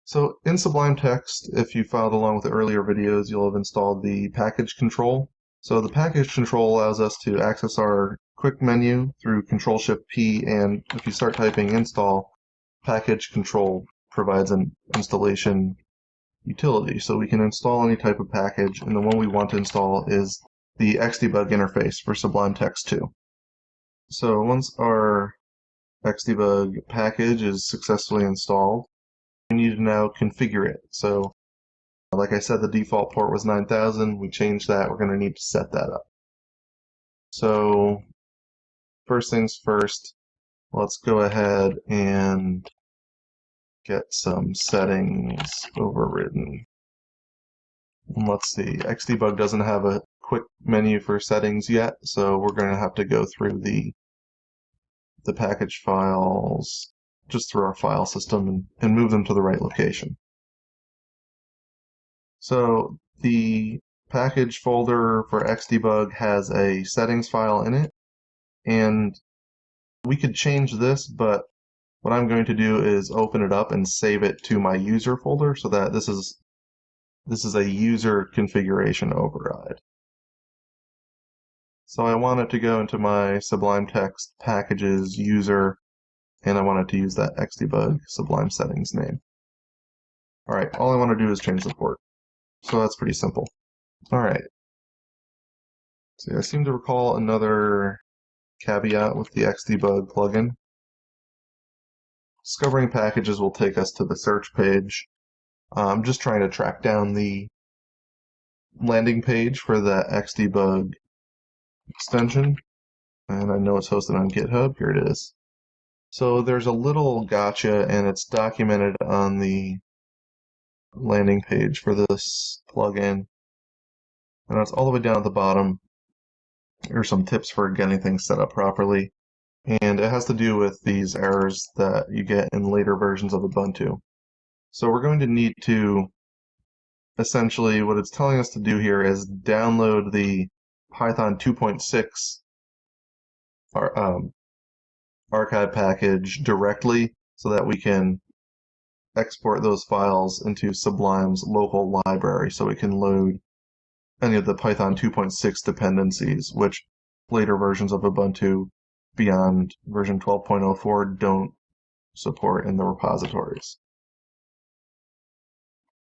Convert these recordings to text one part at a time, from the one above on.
So in Sublime Text, if you followed along with the earlier videos, you'll have installed the package control. So the package control allows us to access our quick menu through Control-Shift-P, and if you start typing install, package control provides an installation utility. So we can install any type of package, and the one we want to install is the Xdebug interface for Sublime Text 2. So once our Xdebug package is successfully installed, we need to now configure it. So, like I said, the default port was 9000. We changed that. We're going to need to set that up. So, first things first, let's go ahead and get some settings overridden. And let's see, Xdebug doesn't have a quick menu for settings yet, so we're going to have to go through the package files, just through our file system, and move them to the right location. So the package folder for Xdebug has a settings file in it, and we could change this, but what I'm going to do is open it up and save it to my user folder so that this is a user configuration override. So I want it to go into my Sublime Text packages user, and I want it to use that Xdebug Sublime settings name. All right, all I want to do is change the port. So that's pretty simple. All right. So I seem to recall another caveat with the Xdebug plugin. Discovering packages will take us to the search page. I'm just trying to track down the landing page for the Xdebug extension, and I know it's hosted on GitHub. Here it is. So there's a little gotcha, and it's documented on the landing page for this plugin, and it's all the way down at the bottom. Here's some tips for getting things set up properly, and it has to do with these errors that you get in later versions of Ubuntu. So we're going to need to, essentially, what it's telling us to do here is download the Python 2.6 archive package directly so that we can export those files into Sublime's local library so we can load any of the Python 2.6 dependencies, which later versions of Ubuntu beyond version 12.04 don't support in the repositories.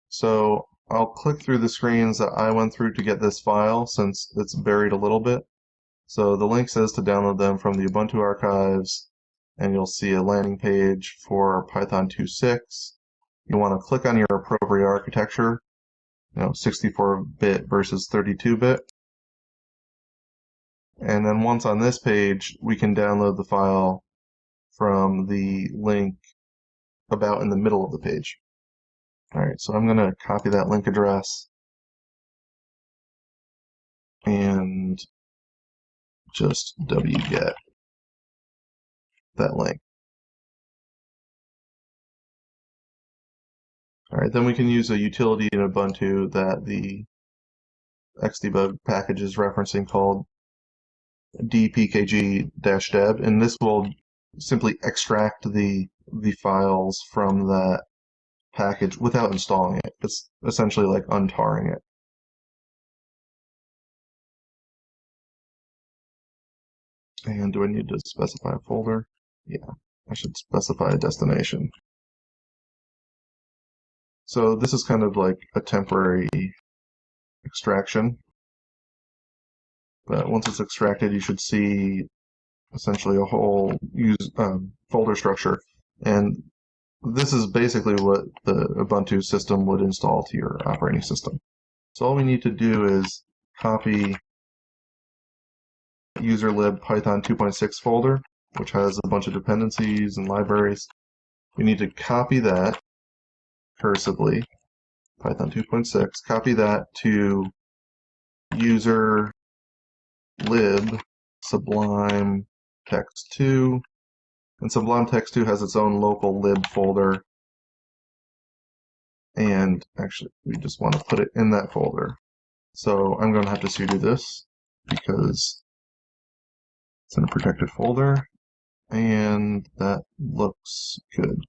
So I'll click through the screens that I went through to get this file since it's buried a little bit. So the link says to download them from the Ubuntu archives, and you'll see a landing page for Python 2.6. You want to click on your appropriate architecture, 64-bit versus 32-bit. And then once on this page, we can download the file from the link about in the middle of the page. All right, so I'm going to copy that link address and just wget that link. All right, then we can use a utility in Ubuntu that the Xdebug package is referencing called dpkg-deb, and this will simply extract the files from that package without installing it. It's essentially like untarring it. And do I need to specify a folder? Yeah, I should specify a destination. So this is kind of like a temporary extraction. But once it's extracted, you should see essentially a whole folder structure. And this is basically what the Ubuntu system would install to your operating system. So all we need to do is copy userlib python 2.6 folder, which has a bunch of dependencies and libraries. We need to copy that cursively, python 2.6, copy that to user lib sublime text 2, and Sublime Text 2 has its own local lib folder, and actually we just want to put it in that folder. So I'm going to have to sudo this because it's in a protected folder, and that looks good.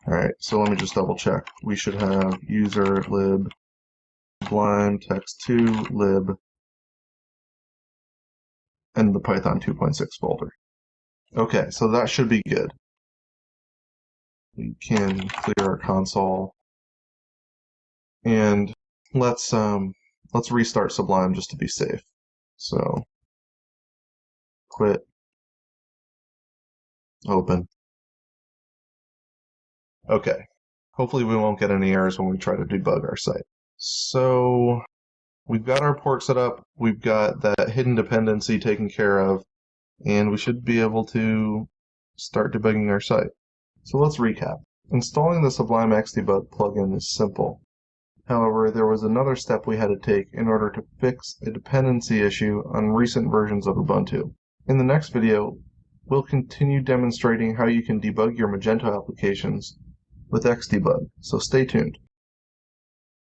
Alright, so let me just double check. We should have user lib sublime text2 lib and the Python 2.6 folder. Okay, so that should be good. We can clear our console and let's restart Sublime just to be safe. So quit, open. Okay. Hopefully we won't get any errors when we try to debug our site. So we've got our port set up, we've got that hidden dependency taken care of, and we should be able to start debugging our site. So let's recap. Installing the Sublime Xdebug plugin is simple. However, there was another step we had to take in order to fix a dependency issue on recent versions of Ubuntu. In the next video, we'll continue demonstrating how you can debug your Magento applications with Xdebug, so stay tuned.